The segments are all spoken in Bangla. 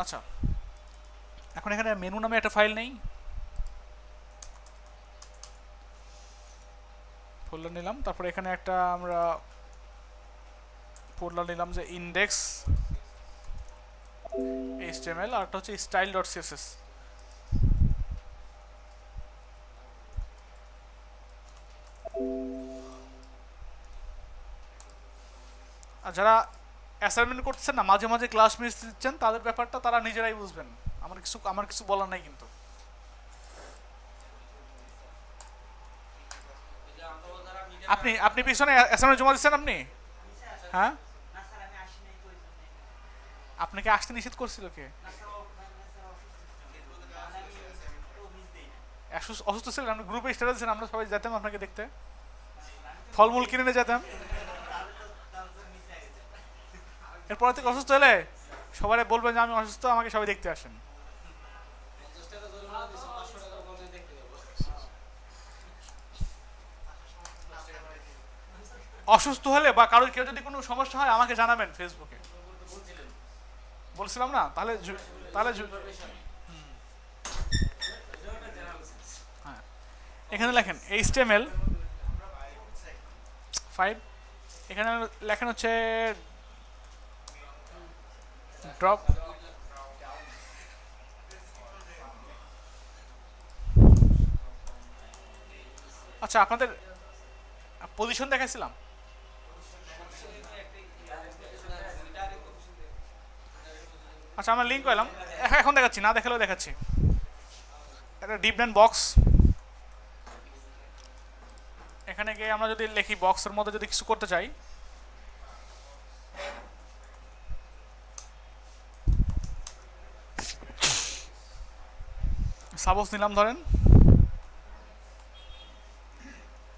আচ্ছা, এখন এখানে মেনু নামে একটা ফাইল নেই, ফোল্ডার নিলাম। তারপরে এখানে একটা আমরা ফোল্ডার নিলাম যে ইন্ডেক্স এইচটিএমএল, আর একটা হচ্ছে স্টাইল ডট সিএসএস। আর যারা অ্যাসাইনমেন্ট করছেন না, মাঝে মাঝে ক্লাস মিস দিচ্ছেন, তাদের ব্যাপারটা তারা নিজেরাই বুঝবেন, আমার কিছু বলার নাই কিন্তু। আপনি আপনি পিছনে অ্যাসাইনমেন্ট জমা দিচ্ছেন আপনি? হ্যাঁ, আপনাকে আসতে নিষেধ করছিল কে? অসুস্থ ছিলেন, আপনি গ্রুপে স্ট্যাটাস দিয়েছেন, আমরা সবাই যেতাম আপনাকে দেখতে, ফলমূল কিনে নিয়ে যেতাম। এরপর থেকে অসুস্থ হলে সবাই বলবেন যে আমি অসুস্থ, আমাকে সবাই দেখতে আসেন। অসুস্থ হলে বা কারোর কেউ যদি কোনো সমস্যা হয় আমাকে জানাবেন ফেসবুকে। বলছিলাম না? তাহলে হ্যাঁ, এখানে লেখেন HTML5, এখানে লেখেন হচ্ছে ড্রপ। আচ্ছা, আপনাদের পজিশন দেখাইছিলাম। আচ্ছা, আমরা লিঙ্ক পেলাম, এখন দেখাচ্ছি, না দেখালেও দেখাচ্ছি। একটা ডিপডেন বক্স, এখানে গিয়ে আমরা যদি লিখি বক্সের মধ্যে যদি কিছু করতে চাই, সাপোজ নিলাম ধরেন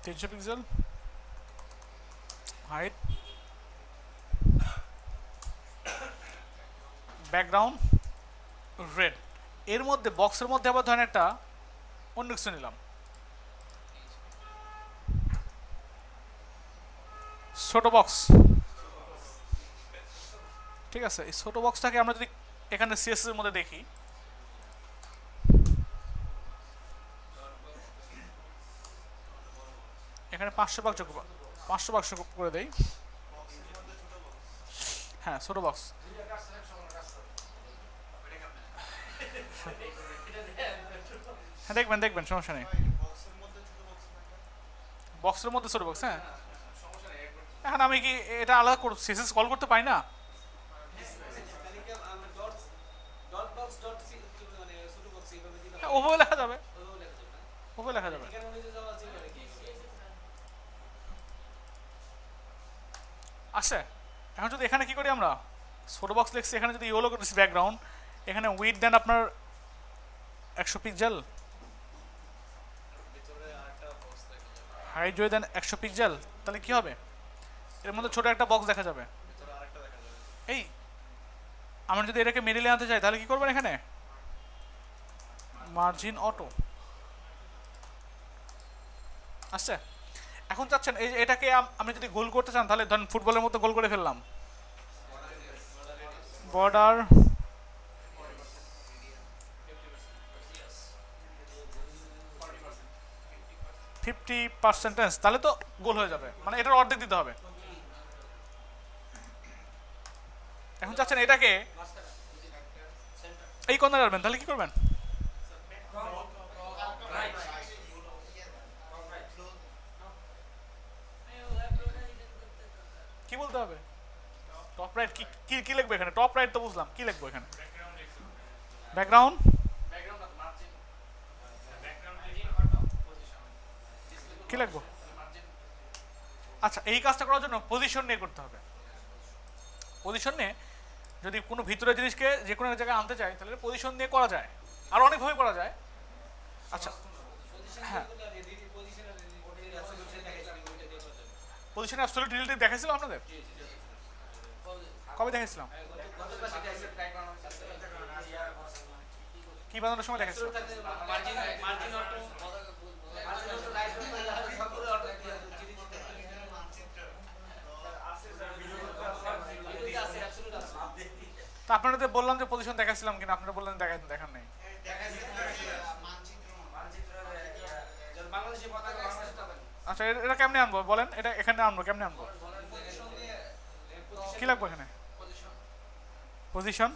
300 পিক্সেল হাইট, ব্যাকগ্রাউন্ড রেড। এর মধ্যে বক্সের মধ্যে আবার ধরেন একটা অন্য কিছু নিলাম, ছোট বক্স। ঠিক আছে, এই ছোট বক্সটাকে আমরা যদি এখানে সিএসএস এর মধ্যে দেখি, এখানে 500 বাক্স করে দেই। হ্যাঁ, ছোট বক্স। হ্যাঁ, দেখবেন দেখবেন, সমস্যা নেই। বক্সের মধ্যে ছোট বক্স, হ্যাঁ। এখন আমি কি এটা আলাদা সিএসএস কল করতে পারি না? হ্যাঁ, ওভাবে লেখা যাবে, ওভাবে লেখা যাবে। আচ্ছা, এখন যদি এখানে কি করি আমরা, ছোট বক্স লিখছি, এখানে যদি ইয়েলো করেছি ব্যাকগ্রাউন্ড, এখানে উইথ দেন আপনার 100 পিক্সেল, হাইট যদি দেন 100 পিক্সেল, তাহলে কি হবে? এর মধ্যে ছোট একটা বক্স দেখা যাবে। এই আমরা যদি এটাকে মিডিলে আনতে চাই তাহলে কি করবেন? এখানে মার্জিন অটো। আচ্ছা, এখন চাচ্ছেন এই যে এটাকে আমি যদি গোল করতে চান, তাহলে ধরেন ফুটবলের মতো গোল করে ফেললাম, বর্ডার 50%, তাহলে তো গোল হয়ে যাবে, মানে এটার অর্ধেক দিতে হবে। এখন চাচ্ছেন এটাকে এই কর্নারে রাখবেন, তাহলে কি করবেন? কি বলতে হবে? টপ রাইট কি কি কি লিখবো এখানে? টপ রাইট তো বুঝলাম, কি লিখবো এখানে? ব্যাকগ্রাউন্ড কি লিখবো? আচ্ছা, এই কাজটা করার জন্য পজিশন নিয়ে করতে হবে। পজিশন নিয়ে যদি কোনো ভিতরের জিনিসকে যে কোনো জায়গায় আনতে চাই, তাহলে পজিশন দিয়ে করা যায়, আর অনেকভাবে করা যায়। আচ্ছা, হ্যাঁ, পজিশনে অ্যাবসলিউট ডিটেইলস দেখাইছিলাম আপনাদের, কবে দেখাইছিলাম? কি বানানোর সময় দেখাইছিলাম? তো আপনাদের বললাম যে পজিশন দেখাচ্ছিলাম কিনা, আপনারা বললেন দেখান নাই। আচ্ছা এটা কেমনে আনবো বলেন, এটা এখানে আনবো কেমনে আনবো, কি লাগবে এখানে? পজিশন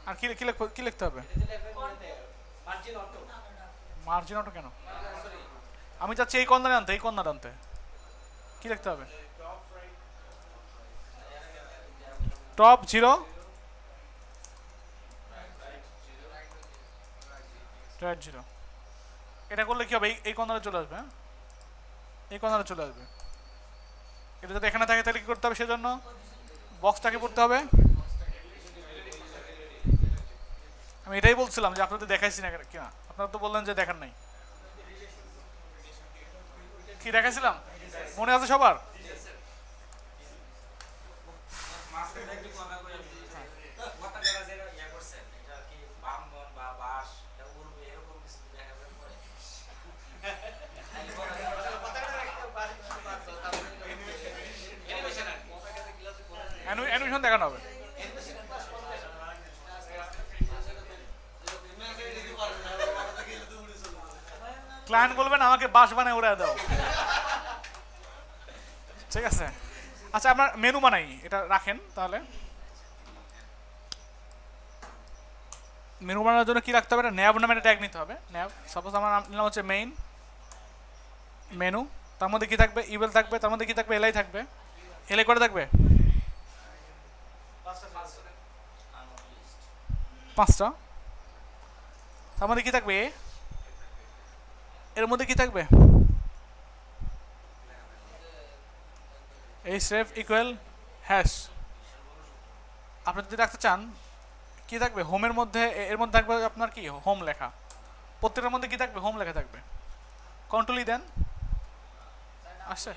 আর কি লিখতে হবে? মার্জিন অটো কেন? আমি চাচ্ছি এই কর্নারে আনতে, এই কর্নারে আনতে কি লিখতে হবে? Top 0 right 0। এটা করলে কি হবে? এই কর্নারে চলে আসবে, হ্যাঁ এই কর্নারে চলে আসবে। এটা যদি এখানে থাকে তাহলে কি করতে হবে? সেজন্য বক্সটাকে পড়তে হবে। আমি এটাই বলছিলাম যে আপনাদের দেখাইছি না কিনা, আপনারা তো বললেন যে দেখান নাই। কি দেখাইছিলাম মনে আছে সবার? অ্যানিমেশন দেখানো হবে। ক্লায়েন্ট বলবেন আমাকে বাস বানায় উড়ায় দাও, ঠিক আছে? আচ্ছা আপনার মেনু বানাই, এটা রাখেন তাহলে। মেনু বানানোর জন্য কি রাখতে হবে? ন্যাব নামে একটা ট্যাগ নিতে হবে। ন্যাব সাপোজ আমার নাম নিলাম হচ্ছে মেইন মেনু, তার মধ্যে কি থাকবে? ইমেল থাকবে, তার মধ্যে কি থাকবে? এলআই থাকবে। এলআই করে থাকবে 5টা, তার মধ্যে কি থাকবে? এর মধ্যে কি থাকবে? href equal hash. আপনি যদি রাখতে চান কি থাকবে? হোমের মধ্যে, এর মধ্যে থাকবে আপনার কি হোম লেখা, প্রত্যেকটার মধ্যে কি থাকবে? হোম লেখা থাকবে। কন্ট্রোল দেন, আসছে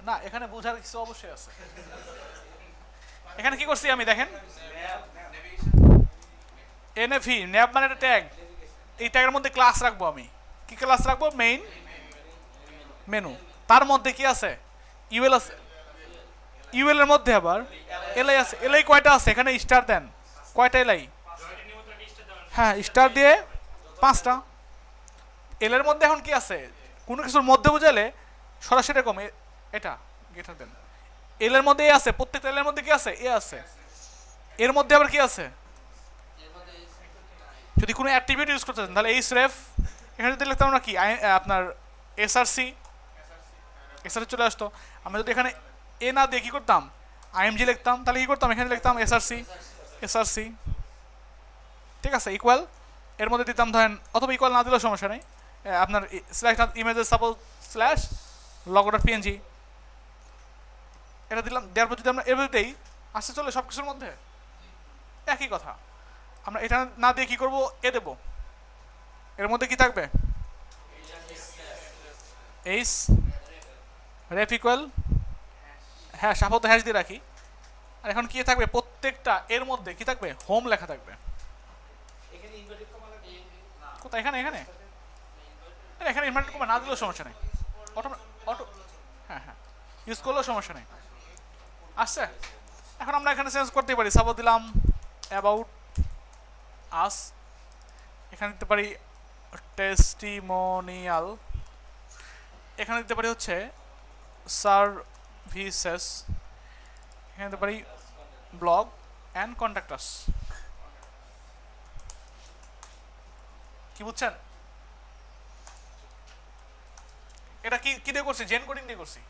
না? এখানে বোঝার কিছু অবশ্যই আছে। এখানে কি করছি আমি দেখেন, এনএফি ন্যাব মানে একটা ট্যাগ, এই ট্যাগের মধ্যে ক্লাস রাখবো আমি। কি ক্লাস রাখবো? মেইন মেনু, তার মধ্যে কি আছে? ইউএল আছে, ইউএল এর মধ্যে আবার এলআই আছে। এলআই কয়টা আছে? এখানে স্টার দেন, কয়টা এলআই? হ্যাঁ স্টার দিয়ে 5টা। এল এর মধ্যে এখন কি আছে? কোনো কিছুর মধ্যে বুঝালে সরাসরি এরকম এটা গেটার দেন। এল এর মধ্যে এ আছে, প্রত্যেকটা এল এর মধ্যে কি আছে? এ আছে। এর মধ্যে আবার কি আছে? যদি কোনো অ্যাট্রিবিউট ইউজ করতে চান তাহলে href, এখানে যদি লিখতাম আমরা কি আপনার এসআরসি, এসআরসি চলে আসতো। আমরা যদি এখানে এ না দিয়ে কি করতাম? আইএমজি লিখতাম, তাহলে কি করতাম? এখানে লিখতাম এসআরসি, এসআরসি, ঠিক আছে? ইকুয়াল এর মধ্যে দিতাম ধরেন, অথবা ইকুয়াল না দিলেও সমস্যা নেই, আপনার স্ল্যাশ ইমেজের সাপোজ স্ল্যাশ log.png, এটা দিলাম। দেওয়ার পর যদি আমরা এভরিতেই আসতে চলে সব কিছুর মধ্যে একই কথা। আমরা এটা না দিয়ে কি করবো? এ দেবো। এর মধ্যে কি থাকবে? এইচ রেফ ইকুয়াল হ্যাশ, আপাতত হ্যাশ দিয়ে রাখি। আর এখন কি থাকবে? প্রত্যেকটা এর মধ্যে কি থাকবে? হোম লেখা থাকবে। কোথায়? এখানে এখানে এখানে ইনভার্টেড কমা না দিলেও সমস্যা নেই, অটো অটো হ্যাঁ হ্যাঁ ইউজ করলেও সমস্যা নেই। আসছে? এখন আমরা এখানে চেঞ্জ করতে পারি। সাপোজ দিলাম অ্যাবাউট আস, এখানে দিতে পারি টেস্টিমোনিয়াল, এখানে দিতে পারি হচ্ছে সার্ভিসেস, এখানে দিতে পারি ব্লগ অ্যান্ড কন্ট্যাক্টাস। কি বুঝছেন? এটা কি কি দিয়ে করছি? জেন কোডিং দিয়ে করছি।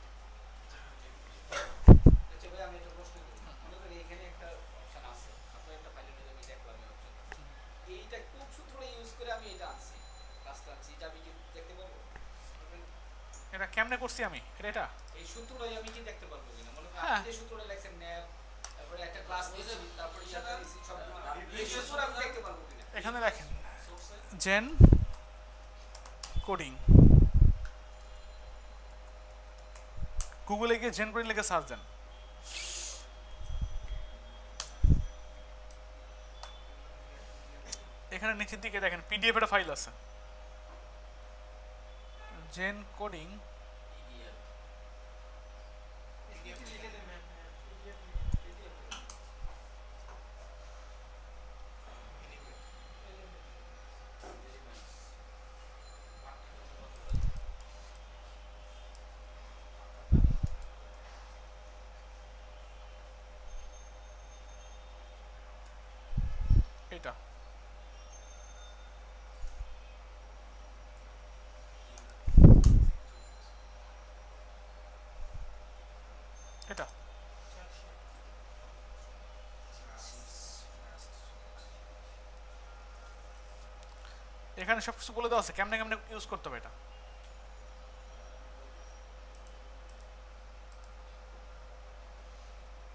এটা কেমনে করছি আমি? এটা এই সূত্রটাই আমি কি দেখতে পারবো কিনা? মনে করেন হ্যাঁ আপনি যে সূত্রটা লেখছেন ন্যাব, তারপরে একটা ক্লাস দিয়েছি, তারপরে ইয়াটা দিয়েছি, সব এই সূত্র আমি দেখতে পারবো কিনা? এখানে দেখেন জেন কোডিং, গুগলে গিয়ে জেন কোডিং লিখে সার্চ দেন। এখানে নিচের দিকে দেখেন পিডিএফ একটা ফাইল আছে, জেন কোডিং এটা এটা এখানে সবকিছু বলে দেওয়া আছে কেমনে কেমনে ইউজ করতে হবে এটা।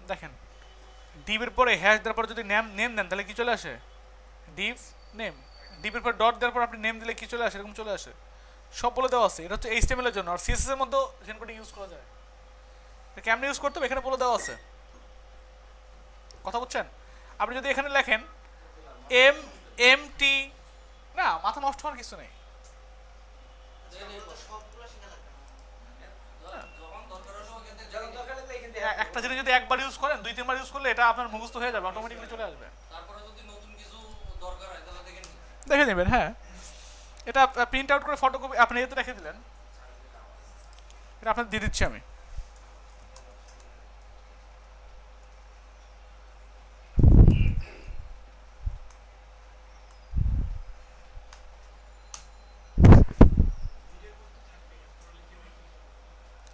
দেখেন ডিভের পরে হ্যাশ দেওয়ার পর যদি নেম নেম দেন তাহলে কি চলে আসে ডিভ নেম, ডিভের পর ডট দেওয়ার পর আপনি নেম দিলে কি চলে আসে এরকম চলে আসে, সব বলে দেওয়া আছে। এটা হচ্ছে এইচটিএমএল এর জন্য, আর সিএসএস এর মধ্যেও জেন কোডিং ইউজ করা যায়। এটা কেমনে ইউজ করতে হবে এখানে বলে দেওয়া আছে, কথা বুঝছেন? আপনি যদি এখানে লেখেন এম এম টি, না মাথা নষ্ট হওয়ার কিছু নেই। একটা জিনিস যদি একবার ইউজ করেন 2-3 বার ইউজ করলে এটা আপনার মুখস্থ হয়ে যাবে, অটোমেটিক্যালি চলে আসবে। তারপরে যদি নতুন কিছু দরকার হয় তাহলে দেখে নেবেন। হ্যাঁ এটা প্রিন্ট আউট করে ফটোকপি আপনি এতে রেখে দিলেন, এটা আপনার দিয়ে দিচ্ছি আমি।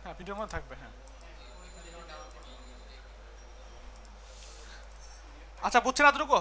হ্যাঁ ভিডিওর মধ্যে থাকবে। হ্যাঁ আচ্ছা বুঝছেন এতটুকু?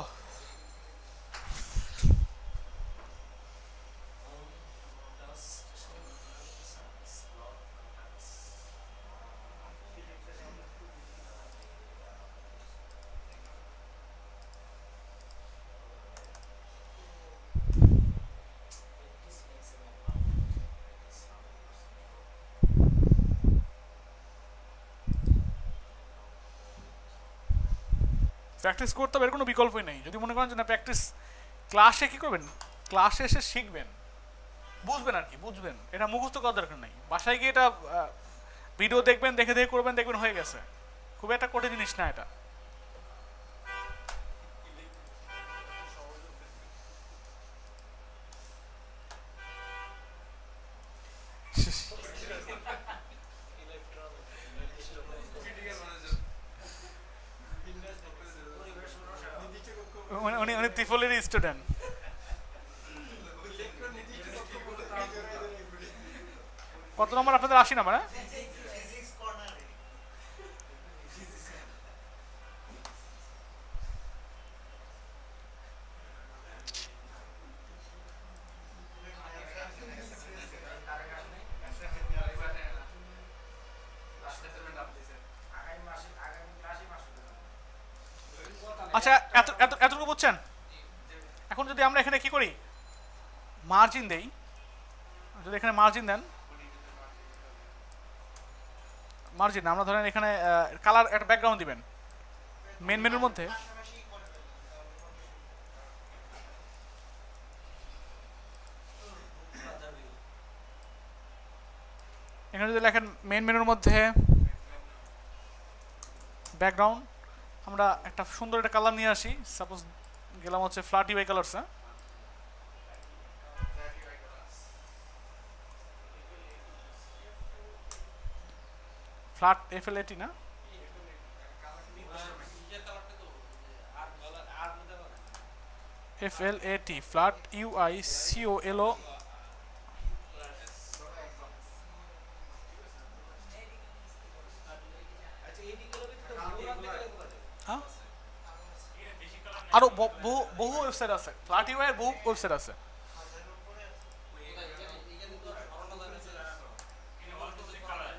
প্র্যাকটিস করতে হবে, এর কোনো বিকল্পই নেই। যদি মনে করেন যে না প্র্যাকটিস ক্লাসে কি করবেন, ক্লাসে এসে শিখবেন, বুঝবেন আর কি, বুঝবেন, এটা মুখস্থ করার দরকার নেই। বাসায় গিয়ে এটা ভিডিও দেখবেন, দেখে দেখে করবেন, দেখবেন হয়ে গেছে। খুব একটা কঠিন জিনিস না এটা। উনি উনি ত্রিফলেরই স্টুডেন্ট। কত নম্বর আপনাদের? 80 নম্বর। হ্যাঁ আচ্ছা এত এত এতটুকু বুঝছেন? এখন যদি আমরা এখানে কি করি, মার্জিন দেই, যদি এখানে মার্জিন দেন, মার্জিন আমরা ধরেন এখানে কালার একটা ব্যাকগ্রাউন্ড দিবেন মেন মেনুর মধ্যে। এখানে যদি লেখেন মেন মেনুর মধ্যে ব্যাকগ্রাউন্ড, আমরা একটা সুন্দর একটা কালার নিয়ে আসি। সাপোজ গেলাম হচ্ছে ফ্ল্যাট ইউআই কালারস। ফ্ল্যাট এফএলএটি না, এফএলএটি ফ্ল্যাট ইউআই সিওএলও। আরো বহু ওয়েবসাইট আছে, ফ্ল্যাট ইউআই এর বহু ওয়েবসাইট আছে।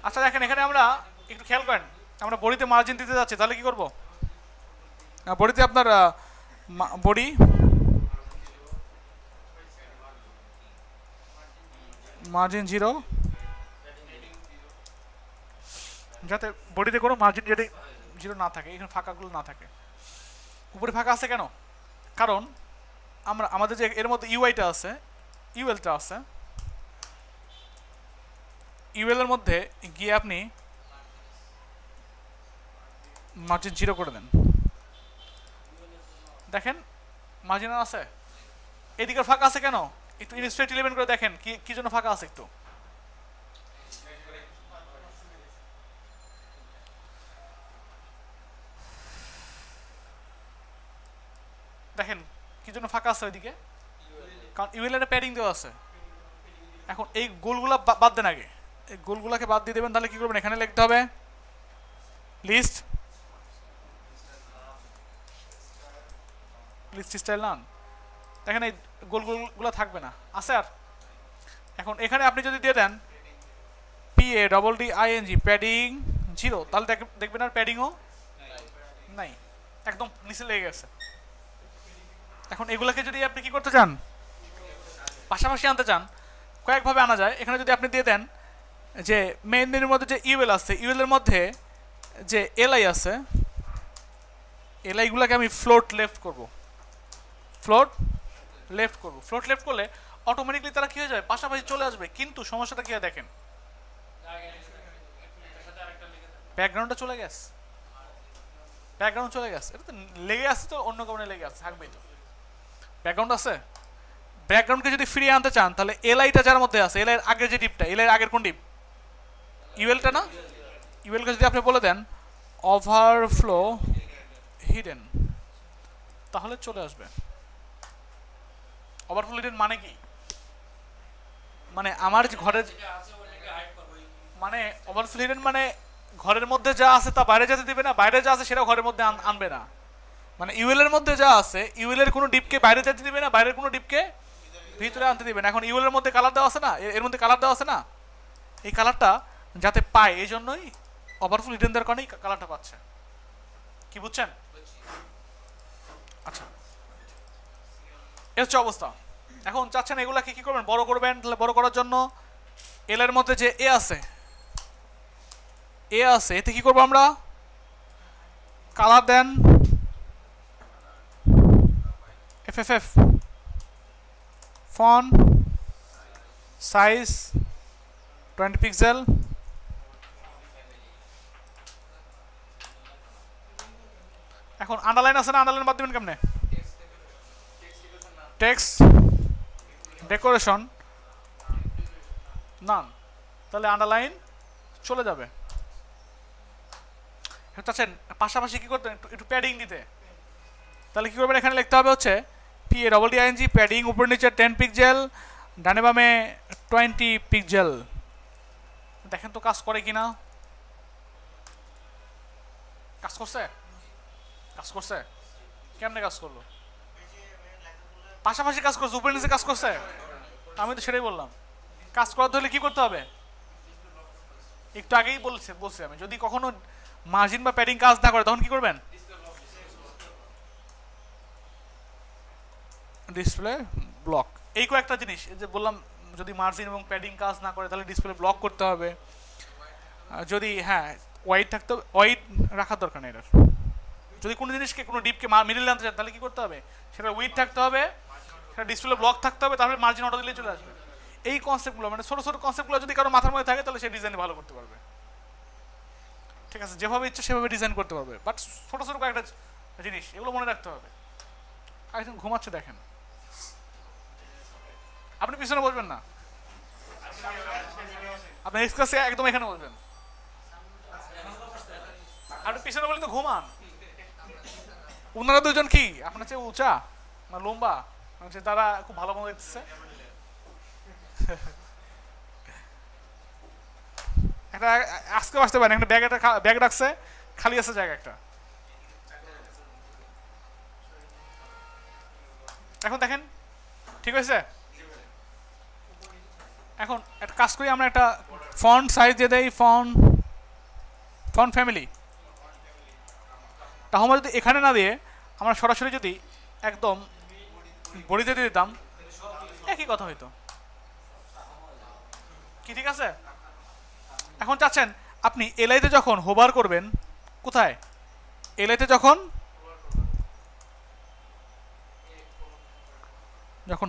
আচ্ছা দেখেন এখানে আমরা একটু খেয়াল করেন, আমরা বডিতে মার্জিন দিতে যাচ্ছি, তাহলে কি করব? বডিতে আপনার বডি মার্জিন 0, যাতে বডিতে কোনো মার্জিন যেটা 0 না থাকে, এখানে ফাঁকাগুলো না থাকে। উপরে ফাঁকা আছে কেন? কারণ আমাদের যে এর মধ্যে ইউআইটা আছে, ইউএলটা আছে, ইউএল এর মধ্যে গিয়ে আপনি মার্জিন 0 করে দেন, দেখেন মার্জিন আছে, এদিকে ফাঁকা আছে কেন, একটু ইনস্ট্রেট 11 করে দেখেন কি জন্য ফাঁকা আছে একটু। দেখেন কি জন্য ফাঁকা আছে ওইদিকে, কারণ ইউএল এর প্যাডিং দেওয়া আছে। এখন এই গোলগুলা বাদ দেন, আগে এই গোলগুলাকে বাদ দিয়ে দেবেন, তাহলে কি করবেন, এখানে লিখতে হবে লিস্ট স্টাইল নান। দেখেন এই গোলগুলো থাকবে না, আছে আর। এখন এখানে আপনি যদি দিয়ে দেন PADDING প্যাডিং 0, তাহলে দেখবেন আর প্যাডিংও নাই, একদম নিচে লেগে গেছে। এখন এগুলাকে যদি আপনি কি করতে চান, পাশাপাশি আনতে চান, কয়েকভাবে আনা যায়। এখানে যদি আপনি দিয়ে দেন যে মেইন মেনুর মধ্যে যে ইউএল আছে, ইউএল এর মধ্যে যে এলআই আছে, এলআইগুলোকে আমি ফ্লোট লেফট করব, ফ্লোট লেফট করলে অটোমেটিকলি তারা কি হয়ে যাবে, পাশাপাশি চলে আসবে। কিন্তু সমস্যাটা কি হয় দেখেন, ব্যাকগ্রাউন্ডটা চলে গেছে, ব্যাকগ্রাউন্ড চলে গেছে, এটা তো লেগে আছে, তো অন্য কারণে লেগে আছে, থাকবেই তো। ব্যাকগ্রাউন্ড আছে, ব্যাকগ্রাউন্ডকে যদি ফিরিয়ে আনতে চান, তাহলে এলআইটা যার মধ্যে আছে, এলআই এর আগের যে ডিপটা, এলআই এর আগের কোন ডিপ, ইউএলটা না, ইউএলকে যদি আপনি বলে দেন ওভারফ্লো হিডেন, তাহলে চলে আসবে। ওভারফ্লো হিডেন মানে কি, মানে আমার ঘরের, মানে ওভারফ্লো হিডেন মানে ঘরের মধ্যে যা আছে তা বাইরে যেতে দিবে না, বাইরে যা আছে সেটাও ঘরের মধ্যে আনবে না। মানে ইউএল এর মধ্যে যা আছে, ইউএল এর কোনো ডিপকে বাইরে যেতে দিবে না, বাইরের কোনো ডিপকে ভিতরে আনতে দিবে না। এখন ইউএল এর মধ্যে কালার দেওয়া আছে না, এর মধ্যে কালার দেওয়া আছে না, এই কালারটা যাতে পায় এই জন্যই ওভারফ্লো হিডেন দেওয়ার কারণেই কালারটা পাচ্ছে। কি বুঝছেন? আচ্ছা, এর হচ্ছে অবস্থা। এখন চাচ্ছেন এগুলাকে কি করবেন, বড় করবেন, তাহলে বড় করার জন্য এল এর মধ্যে যে এ আছে, এতে কি করবো আমরা, কালার দেন FFF, ফন্ট সাইজ 20 পিক্সেল, এখন আন্ডারলাইন আছে না, আন্ডারলাইন বাদ দিবেন কেমনে, টেক্সট ডেকোরেশন নান, তাহলে আন্ডারলাইন চলে যাবে। চাচ্ছেন পাশাপাশি কি করতেন, একটু প্যাডিং দিতে, তাহলে কি করবেন, এখানে লিখতে হবে হচ্ছে PADDING প্যাডিং, উপর নিচে 10 পিক্সেল, ডানে বামে 20 পিক্সেল। দেখেন তো কাজ করে কিনা, কাজ করছে, কেমনে কাজ করলো, পাশাপাশি কাজ করছে, উপরে নিচে কাজ করছে, আমি তো সেটাই বললাম। কাজ করাতে হলে কি করতে হবে, একটু আগেই বলছি আমি, যদি কখনো মার্জিন বা প্যাডিং কাজ না করে তখন কি করবেন, ডিসপ্লে ব্লক। এই কয়েকটা জিনিস যে বললাম, যদি মার্জিন এবং প্যাডিং কাজ না করে তাহলে ডিসপ্লে ব্লক করতে হবে। যদি হ্যাঁ ওয়াইড থাকতে, ওয়াইড রাখার দরকার নেই এটার। যদি কোনো জিনিসকে কোনো ডিপকে মিডিল আনতে চান তাহলে কি করতে হবে, সেটা উইড থাকতে হবে, সেটা ডিসপ্লে ব্লক থাকতে হবে, তাহলে মার্জিন অটো দিলে চলে আসবে। এই কনসেপ্টগুলো, মানে ছোটো ছোটো কনসেপ্টগুলো যদি কারো মাথার মধ্যে থাকে তাহলে সে ডিজাইন ভালো করতে পারবে। ঠিক আছে, যেভাবে ইচ্ছে সেভাবে ডিজাইন করতে পারবে, বাট ছোটো ছোটো কয়েকটা জিনিস এগুলো মনে রাখতে হবে। একজন ঘুমাচ্ছে দেখেন, আপনি পিছনে বসবেন না, আপনি এক্সক্লাসে একদম এখানে বসবেন, আপনি পিছনে বলে তো ঘুমান। ওনারা দুজন কি আপনার চেয়ে উঁচা না লম্বা, তারা খুব ভালো মতো দেখতেছে। একটা আজকে আসতে পারেন, একটা ব্যাগ রাখছে, খালি আছে জায়গা একটা। এখন দেখেন ঠিক হয়েছে। এখন একটা কাজ করি, আমরা একটা ফন্ট সাইজ দিয়ে দেই, ফন্ট ফ্যামিলি। তাহলে যদি এখানে না দিয়ে আমরা সরাসরি যদি একদম বডিতে দিয়ে দিতাম, একই কথা হইতো কি, ঠিক আছে। এখন চাচ্ছেন আপনি এলআইতে যখন হোভার করবেন, কোথায়, এলআইতে যখন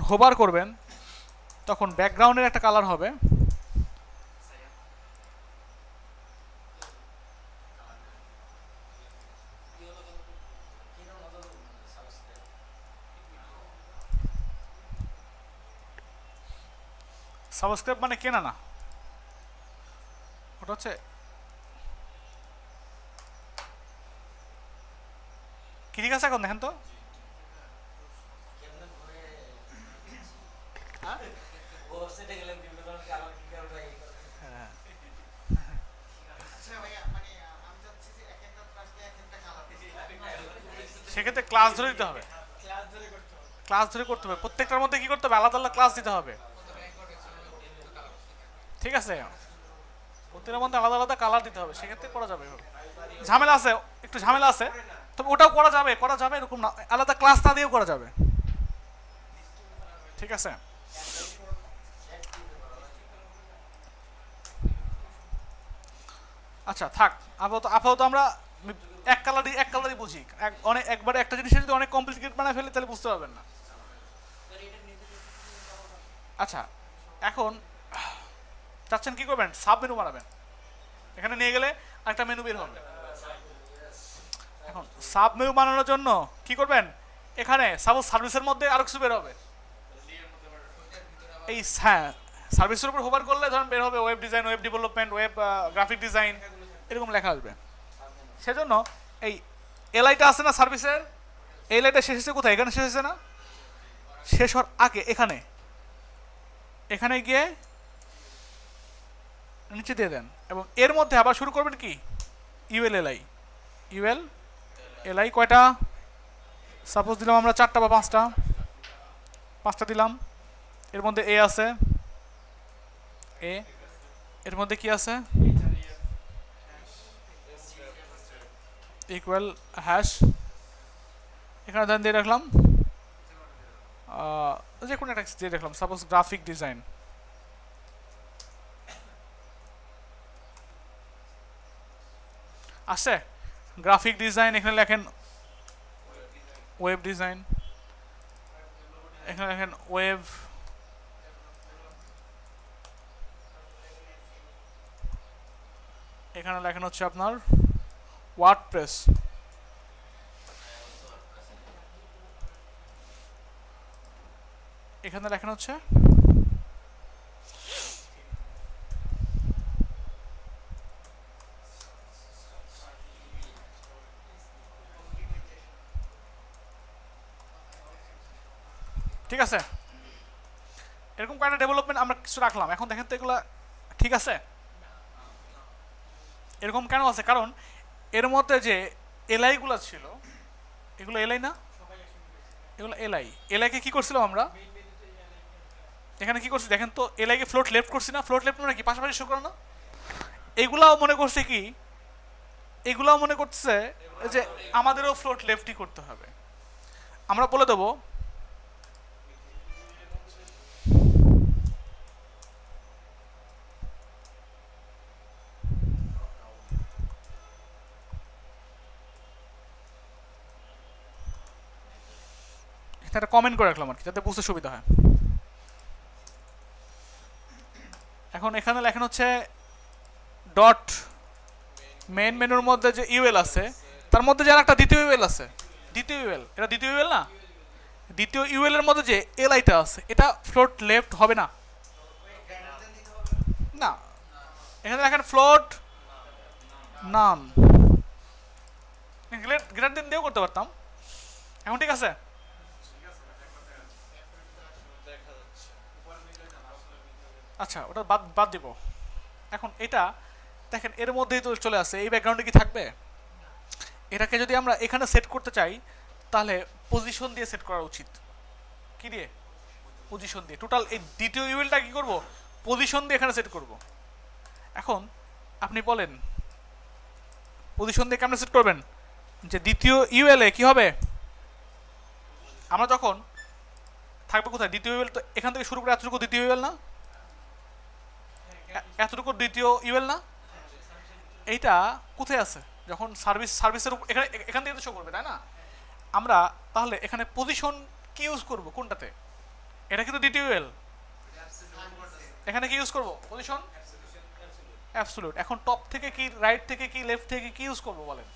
হোভার করবেন তখন ব্যাকগ্রাউন্ডের একটা কালার হবে, সাবস্ক্রাইব মানে কেনা না, ওটা হচ্ছে কি, ঠিক আছে এখন দেখেন তো। কেমনে করে ওয়েবসাইটে গেলেন বিভিন্ন ধরনের কালার কি কালার লাগে হ্যাঁ আচ্ছা ভাইয়া মানে আমি চাচ্ছি যে এক একটা ট্রাস্টে এক একটা কালার সেক্ষেত্রে ক্লাস ধরে দিতে হবে, ক্লাস ধরে করতে হবে। ক্লাস ধরে করতে হবে, প্রত্যেকটার মধ্যে কি করতে হবে, আলাদা আলাদা ক্লাস দিতে হবে, ঠিক আছে, প্রত্যেকটার মধ্যে আলাদা আলাদা কালার দিতে হবে, সেক্ষেত্রে করা যাবে। ঝামেলা আছে, একটু ঝামেলা আছে, তবে ওটাও করা যাবে, করা যাবে এরকম না, আলাদা ক্লাস না দিয়েও করা যাবে, ঠিক আছে। আচ্ছা থাক, আপাতত আপাতত আমরা এক কালারই বুঝি, অনেক একবারে একটা জিনিসের যদি অনেক কমপ্লিকেট বানায় ফেলে তাহলে বুঝতে পারবেন না। আচ্ছা এখন চাচ্ছেন কি করবেন, সাব মেনু বানাবেন, এখানে নিয়ে গেলে একটা মেনু বের হবে। এখন সাব মেনু বানানোর জন্য কি করবেন, এখানে সাপোজ সার্ভিসের মধ্যে আরো কিছু বের হবে, এই হ্যাঁ সার্ভিসের উপর হোভার করলে ধরেন বের হবে web design, web development, web graphic design, এরকম লেখা আসবে। সেজন্য এই এলআইটা আছে না সার্ভিসের, এই লাইনটা শেষ হচ্ছে কোথায়, এখানে শেষ হচ্ছে না, শেষ হওয়ার আগে এখানে এখানে গিয়ে নিচে দিয়ে দেন, এবং এর মধ্যে আবার শুরু করবেন কি ইউএল এলআই, ইউএল এলআই কয়টা, সাপোজ দিলাম আমরা 4টা বা 5টা দিলাম, এর মধ্যে এ আছে, এ এর মধ্যে কি আছে, ইকুয়াল হ্যাশ, এখানে দেন দিয়ে রাখলাম যে কোনো একটা দিয়ে রাখলাম, সাপোজ গ্রাফিক ডিজাইন, আছে গ্রাফিক ডিজাইন, এখানে লেখেন ওয়েব ডিজাইন, এখানে লেখেন ওয়েব, এখানে লেখেন হচ্ছে আপনার ওয়ার্ডপ্রেস, এখানে লেখেন হচ্ছে ঠিক আছে, এরকম কয়েকটা ডেভেলপমেন্ট আমরা কিছু রাখলাম। এখন দেখেন তো এগুলা ঠিক আছে, এরকম কেন আছে, কারণ এর মধ্যে যে এলআই গুলো ছিল, এগুলো এলআই না, এগুলো এলআই, এলআইকে কি করছিলাম আমরা এখানে কি করছি দেখেন তো, এলআইকে ফ্লোট লেফট করছি না, ফ্লোট লেফট মানে কি পাশাপাশি শো করো না, এগুলাও মনে করছে কি, এগুলাও মনে করছে যে আমাদেরও ফ্লোট লেফটই করতে হবে। আমরা বলে দেবো একটা কমেন্ট করে রাখলাম আর কি, যাতে বুঝতে সুবিধা হয়। এখন এখানে লেখেন হচ্ছে ডট মেইন মেনুর মধ্যে যে ইউএল আছে, তার মধ্যে যে একটা দ্বিতীয় ইউএল আছে, দ্বিতীয় ইউএল, এটা দ্বিতীয় ইউএল না, দ্বিতীয় ইউএল এর মধ্যে যে এলআইটা আছে এটা ফ্লোট লেফট হবে না, না এখানে লেখেন ফ্লোট নান, গ্রেটার দেন দিয়েও করতে পারতাম। এখন ঠিক আছে, আচ্ছা ওটা বাদ বাদ দিব। এখন এটা দেখেন এর মধ্যেই তো চলে আসে, এই ব্যাকগ্রাউন্ডে কি থাকবে, এটাকে যদি আমরা এখানে সেট করতে চাই তাহলে পজিশন দিয়ে সেট করা উচিত, কি দিয়ে, পজিশন দিয়ে, টোটাল এই দ্বিতীয় ইউএলটা কি করব, পজিশন দিয়ে এখানে সেট করব। এখন আপনি বলেন পজিশন দিয়ে কেমন সেট করবেন, যে দ্বিতীয় ইউএল এ কি হবে, আমরা যখন থাকবে কোথায়, দ্বিতীয় ইউএল তো এখান থেকে শুরু করে এতটুকু দ্বিতীয় ইউএল না, এতটুকু দ্বিতীয় ইউএল না, এইটা কোথায় আছে, যখন সার্ভিসের এখানে এখান থেকে তো শো করবে তাই না, আমরা তাহলে এখানে পজিশন কি ইউজ করব কোনটাতে, এটা কিন্তু দ্বিতীয় ইউএল, এখানে কি ইউজ করব পজিশন অ্যাবসলিউট। এখন টপ থেকে কি, রাইট থেকে কি, লেফট থেকে কি ইউজ করব বলেন,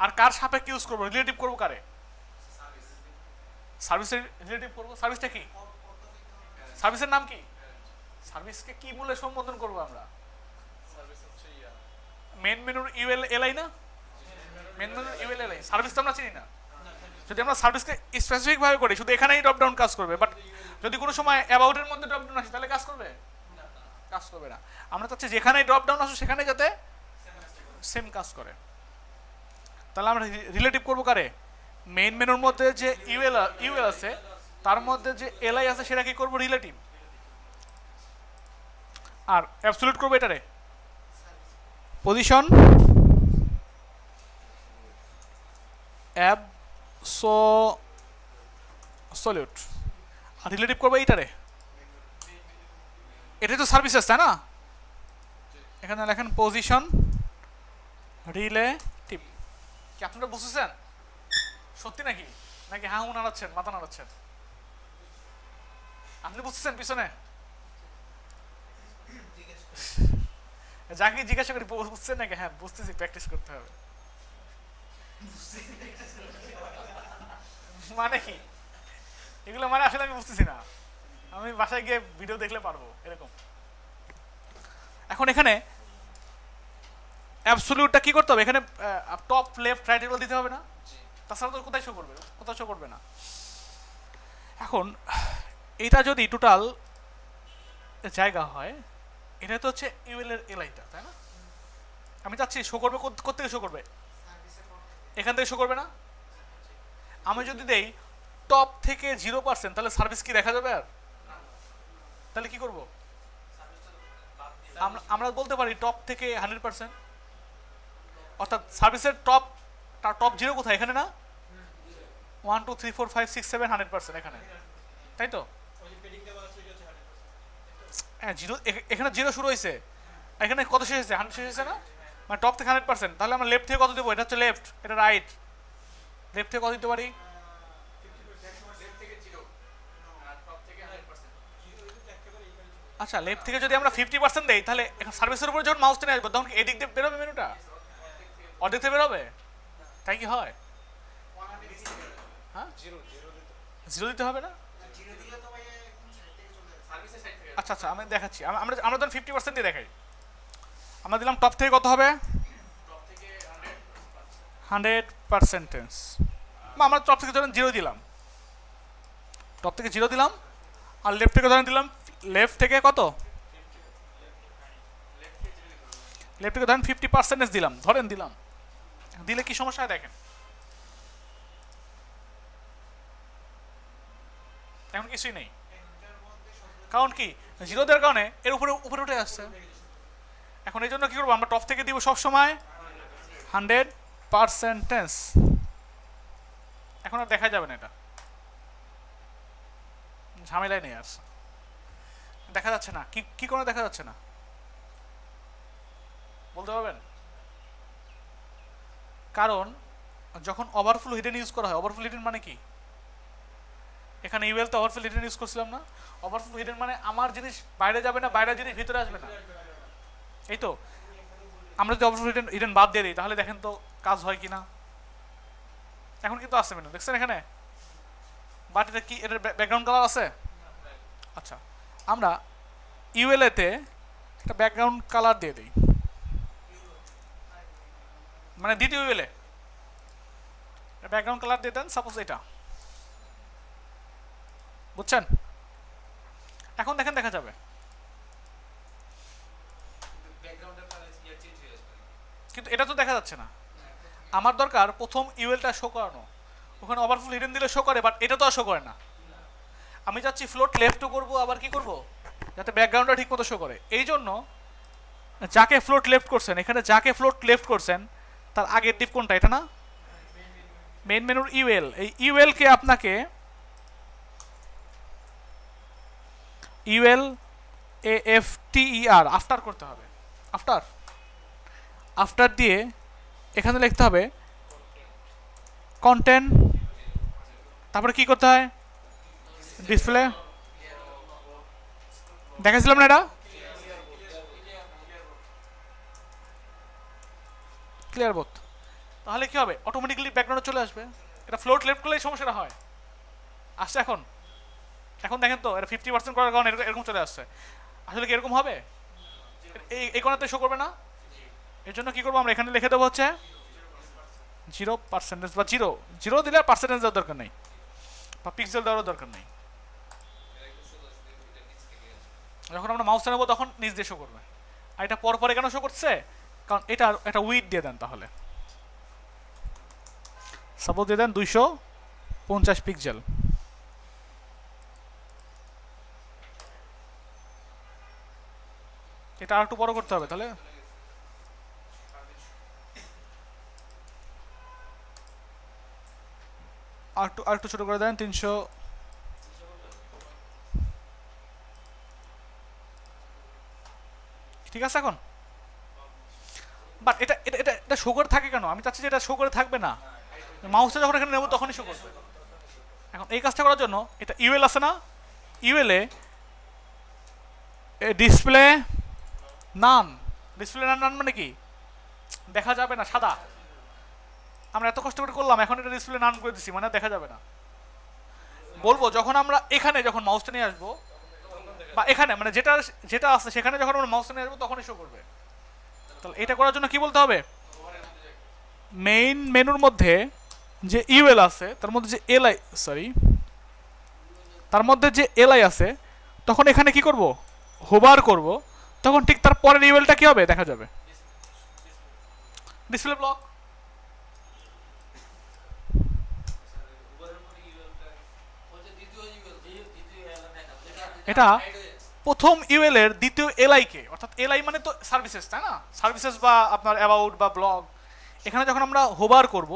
আর কার সাপেক্ষে ইউজ করব, রিলেটিভ করব কারে, সার্ভিসের রিলেটিভ করব, সার্ভিসটা কি সার্ভিসের নাম কি? সার্ভিসকে কি বলে সম্বোধন করবো আমরা? মেন মেনুর ইউএল এলআই না? মেন মেনুর ইউএল এলআই। সার্ভিস তো আমরা চিনি না। যদি আমরা সার্ভিসকে স্পেসিফিক ভাবে করি শুধু এখানেই ড্রপ ডাউন কাজ করবে, বাট যদি কোনো সময় অ্যাবাউটের মধ্যে ড্রপ ডাউন আসে তাহলে কাজ করবে? কাজ করবে না। আমরা চাচ্ছি যেখানেই ড্রপ ডাউন আসে সেখানে যাতে সেম কাজ করে। তাহলে আমরা রিলেটিভ করবো কারে? মেইন মেনুর মধ্যে যে ইউএল আছে তার মধ্যে যে এলআই আছে সেটা কি করবো? রিলেটিভ। আর অ্যাবসলিউট করবো এটারে পজিশন অ্যাবসলিউট। আর রিলেটিভ করবো এইটারে। এটাই তো সার্ভিসেস, তাই না? এখানে লেখেন পজিশন রিলেটিভ। কি আপনারা বুঝতেছেন? সত্যি নাকি? নাকি হ্যাঁ নাড়াচ্ছেন, মাথা নাড়াচ্ছেন? আপনি বুঝতেছেন পিছনে? যাকে জিজ্ঞাসা করি বুঝছেন নাকি? হ্যাঁ বুঝতেছি, প্র্যাকটিস করতে হবে। মানে কি এগুলো? মানে আসলে আমি বুঝতেছি না, আমি বাসায় গিয়ে ভিডিও দেখলে পারবো এরকম। এখন এখানে অ্যাবসলিউটটা কি করতে হবে? এখানে টপ লেফট রাইট এগুলো দিতে হবে না? তাছাড়া তো কোথায় শো করবে? কোথাও শো করবে না। এখন এটা যদি টোটাল জায়গা হয়, এটা তো হচ্ছে ইউএল এর এলআইটা, তাই না? আমি চাচ্ছি শো করবে কোত্থেকে শো করবে? এখান থেকে শো করবে না? আমি যদি দেই টপ থেকে 0%, তাহলে সার্ভিস কি দেখা যাবে আর? তাহলে কি করব? আমরা বলতে পারি টপ থেকে 100%, অর্থাৎ সার্ভিসের টপ 0 কোথায়? এখানে না? 1 2 3 4 5 6 7 100% এখানে, তাই তো? হ্যাঁ, 0 এখানে 0 শুরু হয়েছে, এখানে কত শেষ হয়েছে? 100 শেষ হয়েছে না? মানে টপ থেকে 100%। তাহলে আমরা লেফট থেকে কত দেবো? এটা হচ্ছে লেফট, এটা রাইট। লেফট থেকে কত দিতে পারি? আচ্ছা, লেফট থেকে যদি আমরা 50% দেই তাহলে এখন সার্ভিসের উপরে যখন মাউস টেনে আসবো তখন কি এদিক দিয়ে বেরোবে মেনুটা? অর্ধেক থেকে বেরোবে? তাই কি হয়? হ্যাঁ, 0 দিতে হবে না? আচ্ছা আচ্ছা, আমি দেখাচ্ছি। আমরা ধরুন 50% দিয়ে দেখাই। আমরা দিলাম টপ থেকে কত হবে? 100%। আমরা টপ থেকে ধরেন 0 দিলাম, টপ থেকে 0 দিলাম। আর লেফট থেকে ধরেন দিলাম, লেফট থেকে কত? লেফট থেকে ধরেন 50% দিলাম, ধরেন দিলাম। দিলে কি সমস্যা হয় দেখেন। এখন কিছুই নেই, কারণ কি 0 দেওয়ার কারণে এর উপরে উঠে আসছে। এখন এই জন্য কি করবো? আমরা টপ থেকে দিব সবসময় 100%। এখন আর দেখা যাবে না, এটা ঝামেলায় নেই আর। দেখা যাচ্ছে না কি কোনো দেখা যাচ্ছে না? বলতে পারবেন? কারণ যখন ওভারফ্লো হিডেন ইউজ করা হয়, ওভারফ্লো হিডেন মানে কি? এখানে ইউএল তো ওভারফ্লো হিডেন ইউজ করছিলাম না? ওভারফ্লো হিডেন মানে আমার জিনিস বাইরে যাবে না, বাইরের জিনিস ভিতরে আসবে না, এই তো। আমরা যদি ওভারফ্লো হিডেন বাদ দিয়ে দিই তাহলে দেখেন তো কাজ হয় কিনা। এখন কিন্তু আসছে মেনু, দেখছেন এখানে? বাট এটা কি, এটার ব্যাকগ্রাউন্ড কালার আছে? আচ্ছা, আমরা ইউএল এতে একটা ব্যাকগ্রাউন্ড কালার দিয়ে দিই, মানে দ্বিতীয় ইউএল এ ব্যাকগ্রাউন্ড কালার দিয়ে দেন, সাপোজ এটা, বুঝছেন? এখন দেখেন দেখা যাবে, কিন্তু এটা তো দেখা যাচ্ছে না। আমার দরকার প্রথম ইউএলটা শো করানো, ওখানে ওভারফ্লো হিডেন দিলে শো করে, বাট এটা তো আর শো করে না। আমি যাচ্ছি ফ্লোট লেফটও করবো, আবার কি করব? যাতে ব্যাকগ্রাউন্ডটা ঠিক মতো শো করে। এই জন্য যাকে ফ্লোট লেফট করছেন, এখানে যাকে ফ্লোট লেফট করছেন তার আগের টিপ কোনটা? এটা না? মেইন মেনুর ইউএল। এই ইউএল কে আপনাকে ইউএল AFTER আফটার করতে হবে। আফটার দিয়ে এখানে লিখতে হবে কন্টেন্ট, তারপরে কি করতে হয়? ডিসপ্লে। দেখাছিলাম না এটা? Clear both. তাহলে কি হবে? অটোমেটিক্যালি ব্যাকগ্রাউন্ডে চলে আসবে। এটা ফ্লোট লেফট করলে এই সমস্যাটা হয়। আসছে এখন? এখন দেখেন তো এটা 50% করার কারণে এরকম চলে আসছে। আসলে কি এরকম হবে? এই কোণাতে শো করবে না। এর জন্য কি করবো আমরা এখানে লিখে দেবো হচ্ছে 0% বা 0 দিলে আর পার্সেন্টেজ দেওয়ার দরকার নেই বা পিক্সেল দেওয়ার দরকার নেই। যখন আমরা মাউসটা নেবো তখন নিচ দিয়ে শো করবে। আর এটা পরে কেন শো করছে? কারণ এটা একটা উইথ দিয়ে দেন, তাহলে সাপোজ দিয়ে দেন 250 পিক্সেল। এটা আর একটু বড় করতে হবে, তাহলে আর একটু ছোট করে দেন 300। ঠিক আছে। এখন বাট এটা এটা এটা এটা শো করে থাকে কেন? আমি চাচ্ছি যে এটা শো করে থাকবে না, মাউসটা যখন এখানে নেব তখনই শো করবে। এখন এই কাজটা করার জন্য এটা ইউএল আছে না, ইউএল এ ডিসপ্লে নান মানে কি দেখা যাবে না, সাদা। আমরা এত কষ্ট করে করলাম, এখন এটা ডিসপ্লে নান করে দিছি, মানে দেখা যাবে না। বলবো যখন আমরা এখানে যখন মাউসটা নিয়ে আসবো বা এখানে মানে যেটা যেটা আছে সেখানে যখন আমরা মাউসটা নিয়ে আসবো তখনই শো করবে। তাহলে এটা করার জন্য কি বলতে হবে? মেইন মেনুর মধ্যে যে ইউএল আছে তার মধ্যে যে এলআই তার মধ্যে যে এলআই আছে, তখন এখানে কি করব? হোভার করব, তখন ঠিক তার পরের ইউএলটা কি হবে দেখা যাবে, ডিসপ্লে ব্লক। এটা প্রথম ইউএল এর দ্বিতীয় এলআই কে, অর্থাৎ এলআই মানে তো সার্ভিসেস, তাই না? সার্ভিসেস বা আপনার অ্যাবাউট বা ব্লগ। এখানে যখন আমরা হোভার করব,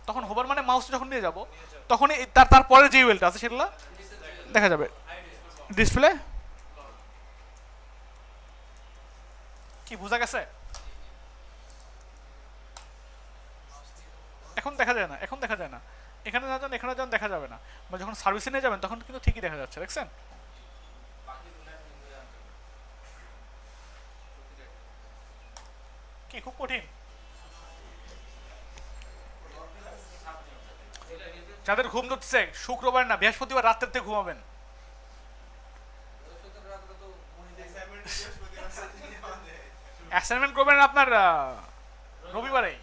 তখন হোভার মানে মাউস যখন নিয়ে যাব তখনই তারপরে যে ইউএলটা আছে সেগুলো দেখা যাবে ডিসপ্লে। কি বোঝা গেছে? এখন দেখা যায় না, এখন দেখা যায় না। এখানে না যান, এখানে যান, দেখা যাবে না। বা যখন সার্ভিসে নিয়ে যাবেন তখন কিন্তু ঠিকই দেখা যাচ্ছে, দেখছেন? কি খুব কঠিন? যাদের ঘুম ধরছে শুক্রবার না বৃহস্পতিবার রাতের থেকে ঘুমাবেন। অ্যাসাইনমেন্ট করবেন আপনার রবিবারে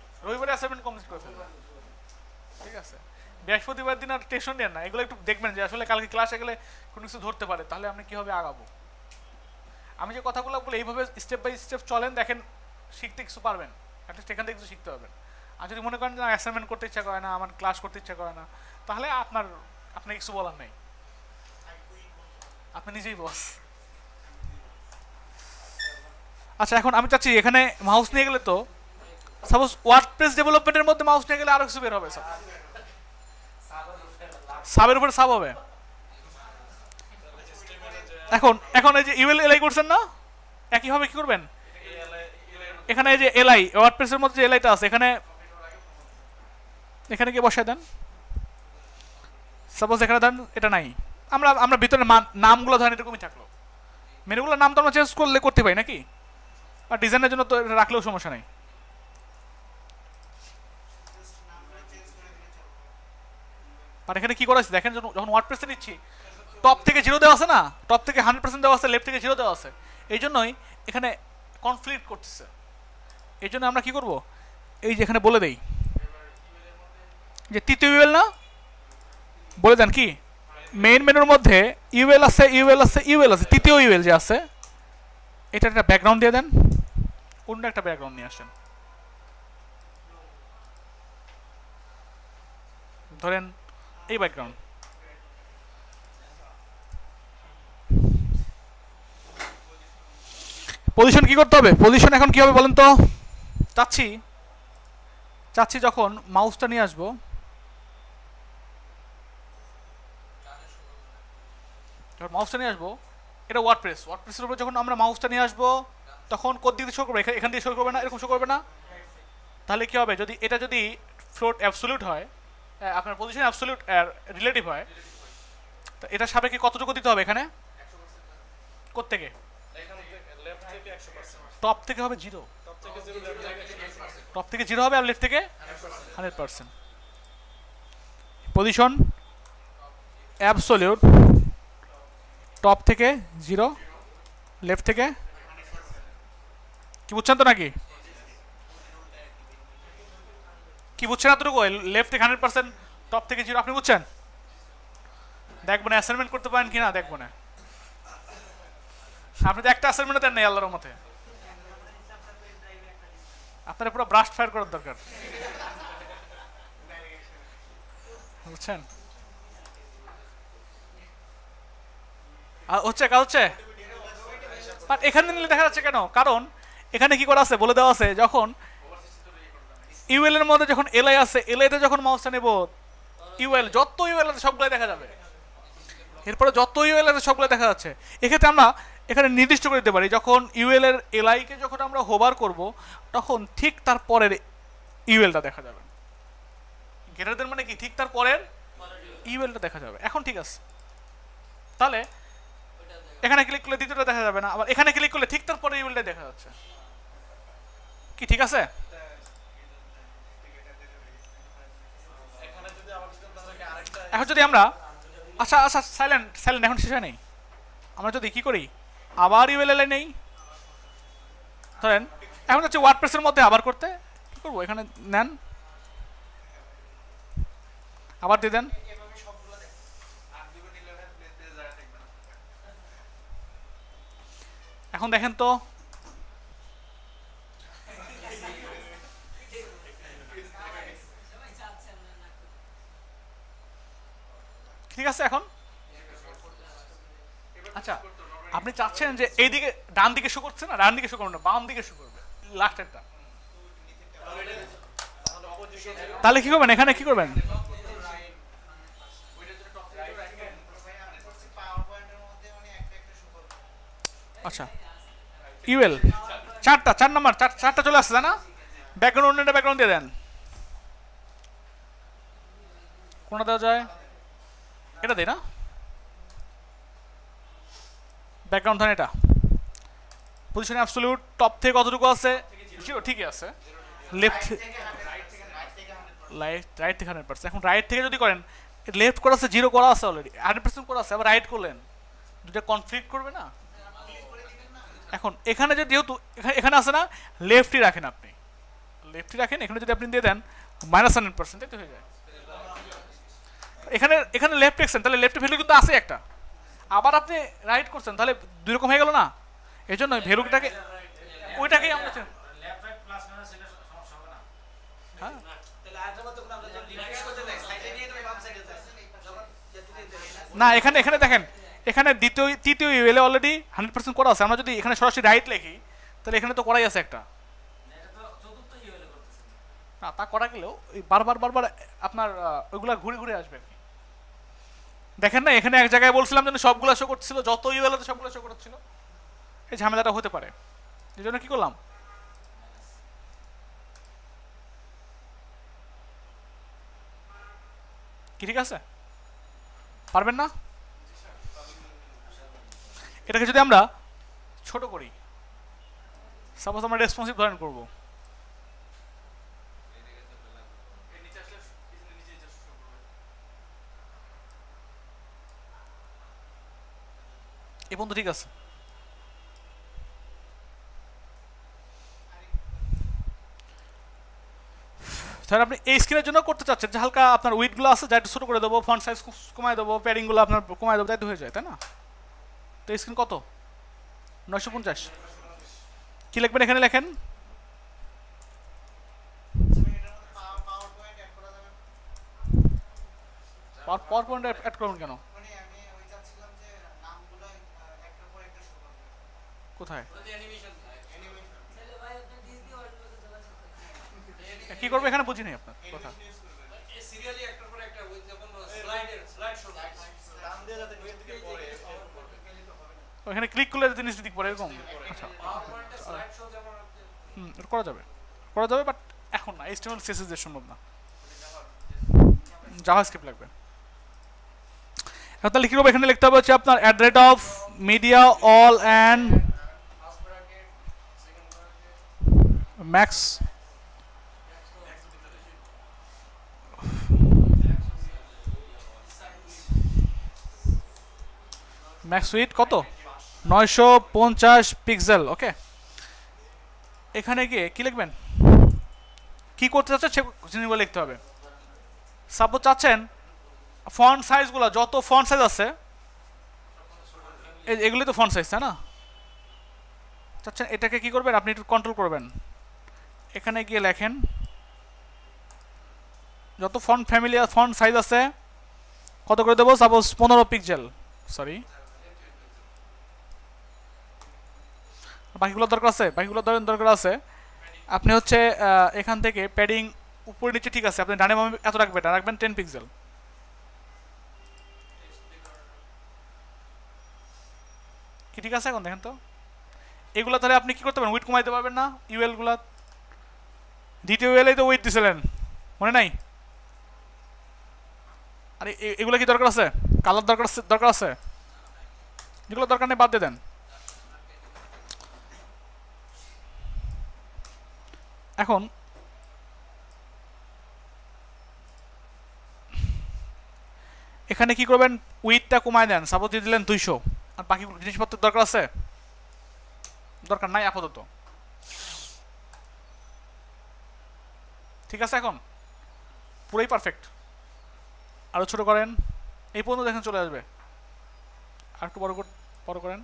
অ্যাসাইনমেন্ট কমপ্লিট করে ফেলবেন। ঠিক আছে, বৃহস্পতিবার দিন আর টেনশন নেন না। এগুলো একটু দেখবেন যে আসলে কালকে ক্লাসে গেলে কোনো কিছু ধরতে পারে, তাহলে আপনি কীভাবে আগাবো। আমি যে কথাগুলো বলে এইভাবে স্টেপ বাই স্টেপ চলেন, দেখেন শিখতে কিছু পারবেন, অ্যাটলিস্ট এখান থেকে কিছু শিখতে পারবেন। আর যদি মনে করেন যে অ্যাসাইনমেন্ট করতে ইচ্ছা করে না, আমার ক্লাস করতে ইচ্ছা করে না, তাহলে আপনার কিছু বলার নেই, আপনি নিজেই বস। আচ্ছা, এখন আমি চাচ্ছি এখানে মাউস নিয়ে গেলে তো সাপোজ ওয়ার্ডপ্রেস ডেভেলপমেন্টের মধ্যে মাউস নিয়ে গেলে আরো কিছু বের হবে, সাবের উপরে সাব হবে। এখন এই যে ইউএল এলআই করছেন না, একইভাবে কি করবেন? এখানে এই যে এলআই ওয়ার্ডপ্রেসের মধ্যে যে এলআইটা আছে এখানে গিয়ে বসায় দেন। সাপোজ এখানে দেন এটা নাই, আমরা ভিতরে নামগুলো ধরেন এরকমই থাকলো, মেনুগুলোর নাম তো আমরা চেঞ্জ করতে পারি নাকি, আর ডিজাইনের জন্য তো রাখলেও সমস্যা নাই। আর এখানে কি করা আছে দেখেন, যখন ওয়ার্ডপ্রেসে নিচ্ছি টপ থেকে 0 দেওয়া আছে না, টপ থেকে 100% দেওয়া আছে, লেফট থেকে 0 দেওয়া আছে, এই জন্যই এখানে কনফ্লিক্ট করতেছে। এই জন্য আমরা কি করব, এই যে এখানে বলে দেই যে তৃতীয় ইউএল না, বলে দেন কি মেইন মেনুর মধ্যে ইউএল আছে, তৃতীয় ইউএল যে আছে এটা একটা ব্যাকগ্রাউন্ড দিয়ে দেন, অন্য একটা ব্যাকগ্রাউন্ড নিয়ে আসেন। ধরেন এই ব্যাকগ্রাউন্ড। পজিশন কি করতে হবে? পজিশন এখন কি হবে বলেন তো? চাচ্ছি যখন মাউসটা নিয়ে আসবো, এটা ওয়ার্ডপ্রেসের উপরে যখন আমরা মাউসটা নিয়ে আসবো তখন কোন দিক দিয়ে শো করবে? এখান দিয়ে শো করবে না, এরকম শো করবে না। তাহলে কি হবে, এটা যদি ফ্লোট অ্যাবসলিউট হয়, আপনার পজিশন অ্যাবসলিউট রিলেটিভ হয়, তো এটা সাপেক্ষে কতটুকু দিতে হবে এখানে? কোত্থেকে? টপ থেকে হবে 0, টপ থেকে 0 হবে, আর লেফট থেকে 100%। পজিশন অ্যাবসলিউট টপ থেকে 0, লেফট থেকে কি বুঝছেন তো নাকি? কি বুঝছেন এতটুকু? লেফট থেকে 100%, টপ থেকে 0 আপনি বুঝছেন? দেখবো না অ্যাসাইনমেন্ট করতে পারেন কিনা, দেখবো না। আপনি তো একটা অ্যাসাইনমেন্ট দেন নাই আল্লাহর মতে। আপনার পুরো ব্রাস্ট ফায়ার করার দরকার, বুঝছেন? হচ্ছে কাজ হচ্ছে, বাট এখানে নিলে দেখা যাচ্ছে কেন? কারণ এখানে কি করা আছে বলে দেওয়া আছে, যখন ইউএল এর মধ্যে যখন এলআই আছে, এলআইতে যখন মাউসটা নেব, ইউএল যত ইউএল আছে সবগুলো দেখা যাবে। এরপরে যত ইউএল আছে সবগুলো দেখা যাচ্ছে। এক্ষেত্রে আমরা এখানে নির্দিষ্ট করে দিতে পারি, যখন ইউএল এর এলআইকে যখন আমরা হোভার করব, তখন ঠিক তার পরের ইউএলটা দেখা যাবে। গ্রেটার দেন মানে কি, ঠিক তার পরের ইউএলটা দেখা যাবে। এখন ঠিক আছে, তাহলে এখানে ক্লিক করলে দ্বিতীয়টা দেখা যাবে না, আবার এখানে ক্লিক করলে ঠিক তার পরে ইউএলটা দেখা যাচ্ছে। কি ঠিক আছে? এখন যদি আমরা আচ্ছা আচ্ছা সাইলেন্ট সাইলেন্ট, এখন শেষ হয় নেই। আমরা যদি কি করি, আবার ইউএল নেই, ধরেন এখন হচ্ছে ওয়ার্ডপ্রেসের মধ্যে আবার করতে কি করবো, এখানে নেন, আবার দিয়ে দেন। এখন দেখেন তো, ঠিক আছে এখন? আচ্ছা, আপনি চাচ্ছেন যে এইদিকে ডান দিকে শো করছে না, ডান দিকে শো করবে না, বাম দিকে শো করবে লাস্টেরটা, তাহলে কি করবেন? এখানে কি করবেন? আচ্ছা ইউএল চারটা, 4 নাম্বার, চারটা চলে আসছে না? ব্যাকগ্রাউন্ড ব্যাকগ্রাউন্ড দিয়ে দেন, কোনটা দেওয়া যায়? এটা দেয় না, ব্যাকগ্রাউন্ড ধরেন এটা। পজিশন অ্যাবসলিউট, টপ থেকে কতটুকু আছে? 0, ঠিকই আছে। লেফট রাইট থেকে 100%। এখন রাইট থেকে যদি করেন, লেফট করা আছে, 0 করা আছে অলরেডি, 100% করা আছে, আবার রাইট করলেন, দুটো কনফ্লিক্ট করবে না? এখন এখানে যে যেহেতু এখানে আছে না, লেফটই রাখেন, আপনি লেফটই রাখেন, এখানে যদি আপনি দিয়ে দেন -100%, তাই তো হয়ে যায়। এখানে এখানে লেফট রেখেছেন, তাহলে লেফটের ভ্যালু কিন্তু আছে একটা, আবার আপনি রাইট করছেন, তাহলে দুই রকম হয়ে গেল না? এই জন্য ভ্যালুটাকে ওইটাকেই আমরা হ্যাঁ না, এখানে এখানে দেখেন, এখানে তৃতীয় ইউএল অলরেডি 100% করা আছে। আমরা যদি এখানে সরাসরি রাইট লিখি, তাহলে এখানে তো করাই আছে একটা, না তা করা গেলেও বারবার বারবার আপনার ওইগুলা ঘুরে ঘুরে আসবে। দেখেন না, এখানে এক জায়গায় বলছিলাম যেন সবগুলো শো করছিল, যত ইউএল আছে সবগুলো শো করছিল, এই ঝামেলাটা হতে পারে। এই জন্য কি করলাম, কি ঠিক আছে? পারবেন না? এটাকে যদি আমরা ছোট করি, সাপোজ আমরা রেসপন্সিভ ধরেন করবো, এই পর্যন্ত ঠিক আছে। স্যার আপনি এই স্ক্রিনের জন্য করতে চাচ্ছেন যে হালকা আপনার উইডগুলো আছে, যা একটু ছোটো করে দেবো, ফন্ট সাইজ কমায় দেবো, প্যাডিংগুলো আপনার কমায় দেবো, তাই তো হয়ে যায়, তাই না? তো এই স্ক্রিন কত? 950। কি লিখবেন এখানে? লেখেন পাওয়ার পয়েন্ট অ্যাড করবেন কেন? কোথায় কি করবে এখানে বুঝি নাই আপনার কথা। ওখানে ক্লিক করলে যদি নিচে দিক পড়ে এরকম, আচ্ছা করা যাবে, করা যাবে, বাট এখন না, HTML CSS দিয়ে সম্ভব না, জাভাস্ক্রিপ্ট লাগবে। এখন তাহলে কি করবো? এখানে লিখতে হবে হচ্ছে আপনার @media all and max max with কত 950 পিক্সেল। ওকে, এখানে গিয়ে কি লিখবেন, কি করতে চাচ্ছেন সে জিনিসগুলো লিখতে হবে। সাপোজ চাচ্ছেন ফন্ট সাইজগুলো, যত ফন্ট সাইজ আছে এগুলি তো ফন্ট সাইজ, তাই না? চাচ্ছেন এটাকে কি করবেন, আপনি একটু কন্ট্রোল করবেন, এখানে গিয়ে লেখেন যত ফন্ট ফ্যামিলি ফন্ট সাইজ আছে কত করে দেবো, সাপোজ 15 পিক্সেল, সরি বাকিগুলো দরকার আছে, বাকিগুলো দরকার আছে। আপনি হচ্ছে এখান থেকে প্যাডিং উপরে নিচে ঠিক আছে, আপনি ডানে বামে এত রাখবেন, রাখবেন 10 পিক্সেল। কি ঠিক আছে? এখন দেখেন তো এগুলো তাহলে আপনি কি করতে পারেন, উইথ কমাইতে পারবেন না? ইউএল গুলা দ্বিতীয় ইউএলই তো উইথ দিছিলেন, মনে নাই? আরে এগুলো কি দরকার আছে? কালার দরকার আছে? যেগুলো দরকার নেই বাদ দিয়ে দেন। এখন এখানে কি করবেন, উইথটা কমায় দেন, সাপোজ দিয়ে দিলেন 200, আর বাকি জিনিসপত্রের দরকার আছে? দরকার নাই আপাতত, ঠিক আছে? এখন পুরোই পারফেক্ট। আরো ছোট করেন, এই পর্যন্ত দেখেন চলে আসবে, আর একটু বড় করেন।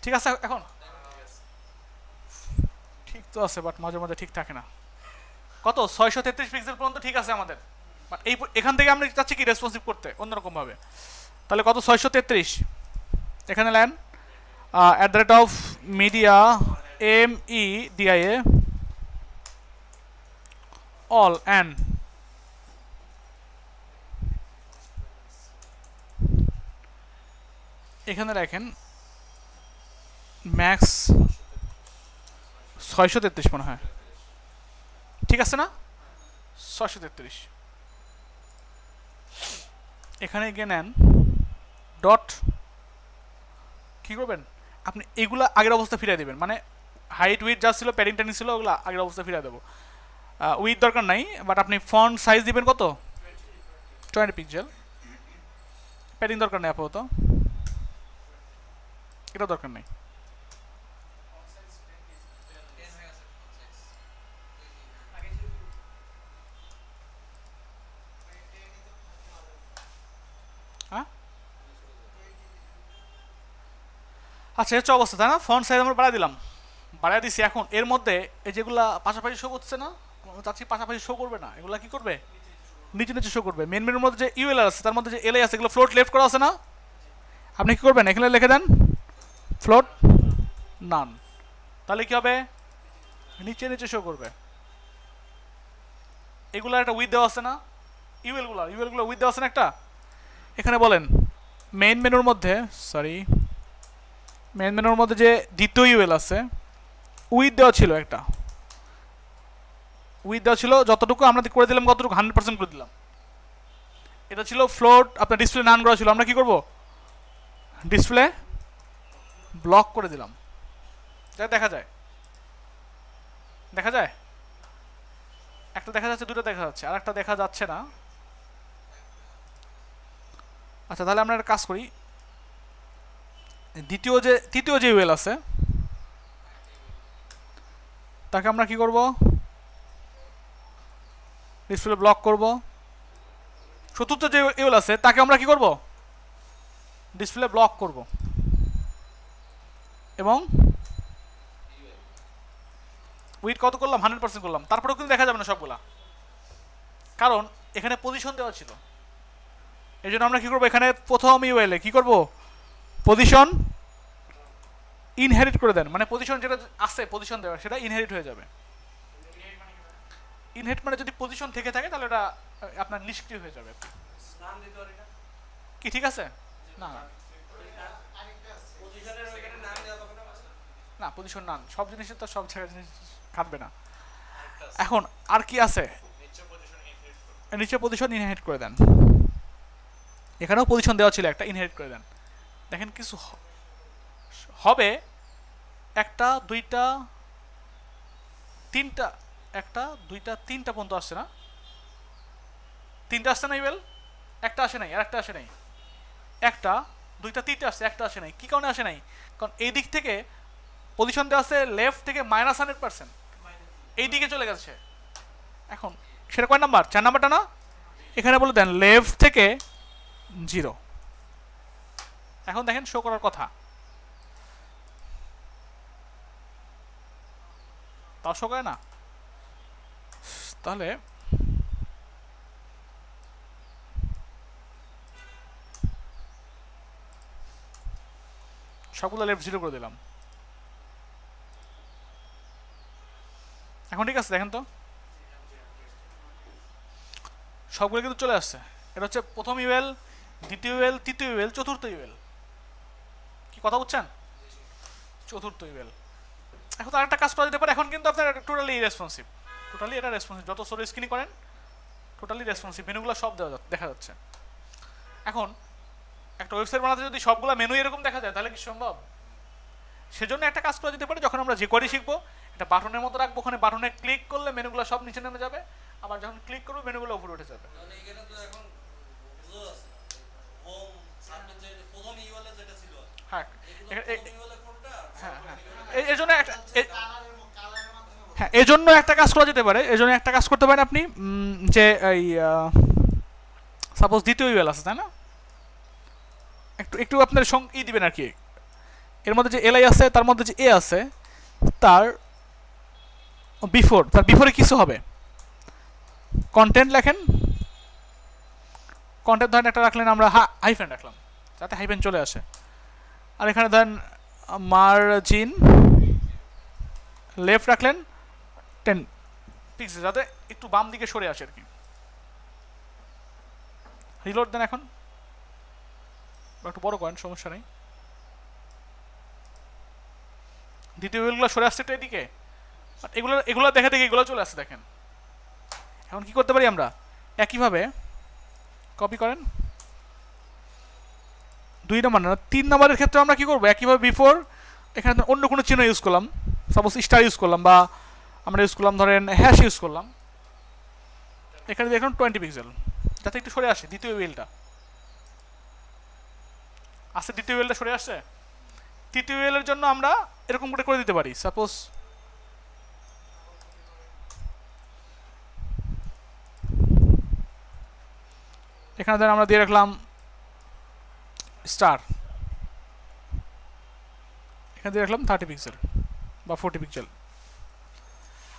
ঠিক আছে? এখন ঠিক তো আছে, বাট মাঝে মাঝে ঠিক থাকে না। কত 633 পিক্সেল পর্যন্ত ঠিক আছে আমাদের, বাট এখান থেকে আমরা চাচ্ছি কি রেসপন্সিভ করতে অন্যরকম ভাবে। তাহলে কত 633, এখানে lane @media media all and এখানে রাখেন ম্যাক্স 633 মনে হয়, ঠিক আছে না? 633 এখানে গিয়ে নেন ডট, কি করবেন আপনি এগুলা আগের অবস্থা ফিরিয়ে দেবেন, মানে হাইট উইথ যা ছিল প্যাডিং ট্যাডিং ছিল ওগুলো আগের অবস্থা ফিরিয়ে দেবো। উইথ দরকার নাই, বাট আপনি ফন্ট সাইজ দিবেন কত 20 পিক্সেল, প্যাডিং দরকার নেই আপাতত, এটা দরকার নেই। হ্যাঁ আচ্ছা, হচ্ছে অবস্থা, তাই না? ফন্ট সাইজ আমরা বাড়াই দিছি। এখন এর মধ্যে এই যেগুলা পাশাপাশি শো করছে না, চাচ্ছি পাশাপাশি শো করবে না, এগুলা কি করবে, নিচে নিচে শো করবে। মেন মেনুর মধ্যে যে ইউএল আছে তার মধ্যে যে এলআই আছে এগুলো ফ্লোট লেফট করা আছে না, আপনি কি করবেন এখানে লিখে দেন ফ্লোট নান, তাহলে কি হবে, নিচে নিচে শো করবে। এগুলা একটা উইথ দেওয়া আছে না, ইউএল গুলো উইথ দেওয়া আছে না একটা। এখানে বলেন মেইন মেনুর মধ্যে, সরি মেইন মেনুর মধ্যে যে দ্বিতীয় ইউএল আছে উইথ দেওয়া ছিল, একটা উইথ দেওয়া ছিল, যতটুকু আমরা করে দিলাম কতটুকু 100% করে দিলাম। এটা ছিল ফ্লোট, আপনার ডিসপ্লে নান করা ছিল, আমরা কি করব ডিসপ্লে ব্লক করে দিলাম, যা দেখা যায় একটা দেখা যাচ্ছে, দুটো দেখা যাচ্ছে, আর একটা দেখা যাচ্ছে না। আচ্ছা তাহলে আমরা একটা কাজ করি, তৃতীয় যে ইউএল আছে তাকে আমরা কি করব, ডিসপ্লে ব্লক করব। চতুর্থ যে ইউএল আছে তাকে আমরা কি করব, ডিসপ্লে ব্লক করব, এবং উইথ কত করলাম 100% করলাম। তারপরেও কিন্তু দেখা যাবে না সবগুলা, কারণ এখানে পজিশন দেওয়া ছিল। এই জন্য আমরা কি করবো, এখানে প্রথম ইউএলে কি করব, পজিশন ইনহেরিট করে দেন, মানে পজিশন যেটা আছে পজিশন দেওয়া সেটা ইনহেরিট হয়ে যাবে। ইনহেরিট মানে যদি পজিশন থেকে থাকে তাহলে এটা আপনার নিষ্ক্রিয় হয়ে যাবে। কি ঠিক আছে? না না পজিশন নান, সব জিনিসের তো সব জায়গায় জিনিস খাটবে না। এখন আর কি আছে, নিচে পজিশন ইনহেরিট করে দেন, এখানেও পজিশন দেওয়া ছিল একটা, ইনহেরিট করে দেন। দেখেন কিছু হবে, একটা দুইটা তিনটা, একটা দুইটা তিনটা পর্যন্ত আসছে না? তিনটা আসছে না ইউএল? একটা আসে নাই, আর একটা আসে নাই। একটা দুইটা তিনটা আসছে, একটা আসে নাই। কি কারণে আসে নাই? কারণ এই দিক থেকে পজিশন দেওয়া আছে লেফট থেকে -100%, এই দিকে চলে গেছে। এখন সেটা কয় নাম্বার? 4 নাম্বারটা না? এখানে বলে দেন লেফট থেকে 0। এখন দেখেন শো করার কথা, তাও শো করে না। তাহলে সবগুলো লেফট 0 করে দিলাম। এখন ঠিক আছে, দেখেন তো সবগুলো কিন্তু চলে আসছে। এটা হচ্ছে প্রথম ইউএল, দ্বিতীয় ইউএল, তৃতীয় ইউএল, চতুর্থ ইউএল। কি কথা বুঝছেন? চতুর্থ ইউএল। এখন তো আরেকটা কাজ করা যেতে পারে। এখন কিন্তু আপনার টোটালি রেসপন্সিভ, টোটালি এটা রেসপন্সিভ। যত সরে স্ক্রিনিং করেন টোটালি রেসপন্সিভ, মেনুগুলো সব দেখা যাচ্ছে। এখন একটা ওয়েবসাইট বানাতে যদি সবগুলো মেনু এরকম দেখা যায় তাহলে কি সম্ভব? সেজন্য একটা কাজ করা যেতে পারে, যখন আমরা যে কোয়ারি শিখবো এটা বাটনের মতো রাখবো, ওখানে বাটনে ক্লিক করলে মেনুগুলো সব নিচে নেমে যাবে, আবার যখন ক্লিক করবো মেনুগুলো উপরে উঠে যাবে। মানে এখানে তো এখন বুঝো আছে হোম সাবমিট যে প্রথম ইউএল যেটা ছিল, হ্যাঁ প্রথম ইউএল কোনটা? হ্যাঁ হ্যাঁ এই জন্য একটা কালারের মাধ্যমে বলে। হ্যাঁ এই জন্য একটা কাজ করা যেতে পারে। এই জন্য একটা কাজ করতে পারেন আপনি, যে এই সাপোজ দ্বিতীয় ইউএল আছে তাই না, একটু একটু আপনার ই দিবেন আর কি। এর মধ্যে যে এলআই আছে তার মধ্যে যে এ আছে, তার বিফোরে কিছু হবে। কন্টেন্ট লেখেন, কন্টেন্ট ধরেন একটা রাখলেন আমরা হাইফেন রাখলাম যাতে হাইফেন চলে আসে। আর এখানে ধরেন মার্জিন লেফট রাখলেন 10 পিক্সেল, যাতে একটু বাম দিকে সরে আসে আর কি। রিলোড দেন, এখন একটু বড় করেন, সমস্যা নেই। দ্বিতীয় উইলগুলো সরে আসছে তো এদিকে, এগুলো এগুলো দেখে দেখে এগুলো চলে আসছে দেখেন। এখন কি করতে পারি আমরা? একইভাবে কপি করেন, 2 নম্বর না 3 নম্বরের ক্ষেত্রে আমরা কি করবো? একইভাবে বিফোর এখানে অন্য কোনো চিহ্ন ইউজ করলাম, সাপোজ স্টার ইউজ করলাম, বা আমরা ইউজ করলাম ধরেন হ্যাশ ইউজ করলাম। এখানে দেখুন 20 পিক্সেল, যাতে একটু সরে আসে দ্বিতীয় উইলটা। আসছে দ্বিতীয় উইলটা সরে আসছে। তৃতীয় উইলের জন্য আমরা এরকম করে দিতে পারি, সাপোজ এখানে ধরেন আমরা দিয়ে রাখলাম স্টার, এখানে দিয়ে রাখলাম 30 পিক্সেল বা 40 পিক্সেল।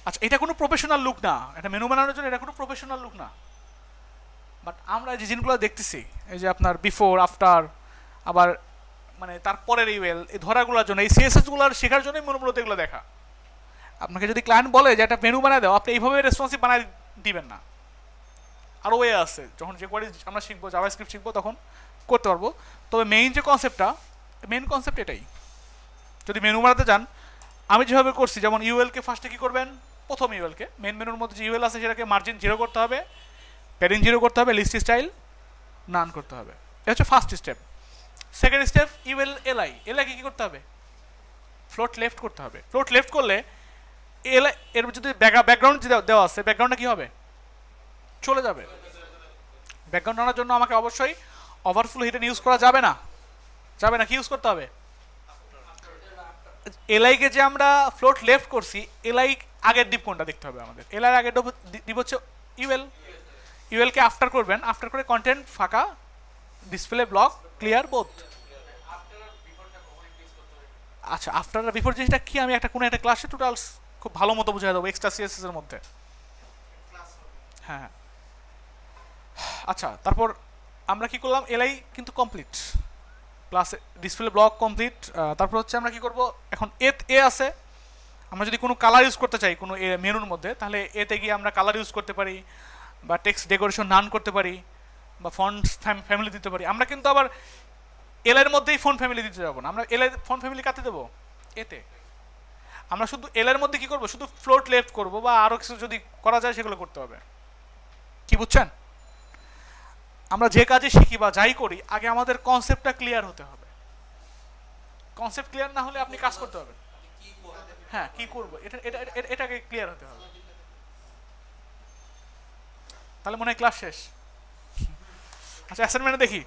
আচ্ছা এটা কোনো প্রফেশনাল লুক না, এটা মেনু বানানোর জন্য এটা কোনো প্রফেশনাল লুক না। বাট আমরা যে জিনিসগুলো দেখতেছি, এই যে আপনার বিফোর আফটার, আবার মানে তারপরের ইউএল, এই ধরাগুলোর জন্য, এই সিএসএসগুলোর শেখার জন্যই মূলত এগুলো দেখা। আপনাকে যদি ক্লায়েন্ট বলে যে একটা মেনু বানায় দাও, আপনি এইভাবে রেসপন্সিভ বানায় দিবেন না। আরও ওয়ে আছে, যখন যে কোয়ারি আমরা শিখবো, জাভাস্ক্রিপ্ট শিখবো, তখন করতে পারবো। তবে মেইন যে কনসেপ্টটা, মেইন কনসেপ্ট এটাই। যদি মেনু বানাতে চান, আমি যেভাবে করছি, যেমন ইউএলকে ফার্স্টে কী করবেন? প্রথম ইউএলকে মেন মেনুর মধ্যে যে ইউএল আছে সেটাকে মার্জিন 0 করতে হবে, প্যাডিং 0 করতে হবে, লিস্ট স্টাইল নান করতে হবে। এটা হচ্ছে first step. Second step UL LIK কী করতে হবে? ফ্লোট লেফট করতে হবে। ফ্লোট লেফট করলে এর যদি ব্যাকগ্রাউন্ড দেওয়া আছে, ব্যাকগ্রাউন্ডটা কী হবে? চলে যাবে। ব্যাকগ্রাউন্ড আনার জন্য আমাকে অবশ্যই ওভারফ্লো হিডেন ইউজ করা যাবে না, কি ইউজ করতে হবে? এলআইকে যে আমরা ফ্লোট লেফট করছি, এলআই আগের ডিপ কোনটা দেখতে হবে আমাদের। এলআই আগের ডিপ হচ্ছে ইউএলকে আফটার করবেন, আফটার করে কন্টেন্ট ফাঁকা, ডিসপ্লে ব্লক ক্লিয়ার বোথ। আচ্ছা আফটার আর বিফোর জিনিসটা কি, আমি কোনো একটা ক্লাসে টোটালস খুব ভালো মতো বুঝিয়ে দেবো এক্সট্রা সিএসএস এর মধ্যে। হ্যাঁ আচ্ছা, তারপর আমরা কি করলাম? এলআই কিন্তু complete, plus display block complete. তারপর হচ্ছে আমরা কি করব? এখন এ আছে, আমরা যদি কোনো কালার ইউজ করতে চাই কোনো মেনুর মধ্যে, তাহলে এতে গিয়ে আমরা কালার ইউজ করতে পারি, বা টেক্সট ডেকোরেশন নান করতে পারি, বা ফন্ট ফ্যামিলি দিতে পারি। আমরা কিন্তু আবার এলের মধ্যেই ফন্ট ফ্যামিলি দিতে যাবো না, আমরা এলের ফন্ট ফ্যামিলি কাটতে দেবো এতে। আমরা শুধু এলের মধ্যে কি করব? শুধু ফ্লোট লেফট করব, বা আরও কিছু যদি করা যায় সেগুলো করতে হবে। কি বুঝছেন? আমরা যে কাজে শিখি বা যাই করি, আগে আমাদের কনসেপ্টটা ক্লিয়ার হতে হবে। কনসেপ্ট ক্লিয়ার না হলে আপনি কাজ করতে হবে। কি কি করবে হ্যাঁ কি করব এটাকে ক্লিয়ার হতে হবে। তাহলে মনে হয় ক্লাস শেষ। আচ্ছা অ্যাসাইনমেন্টে দেখি।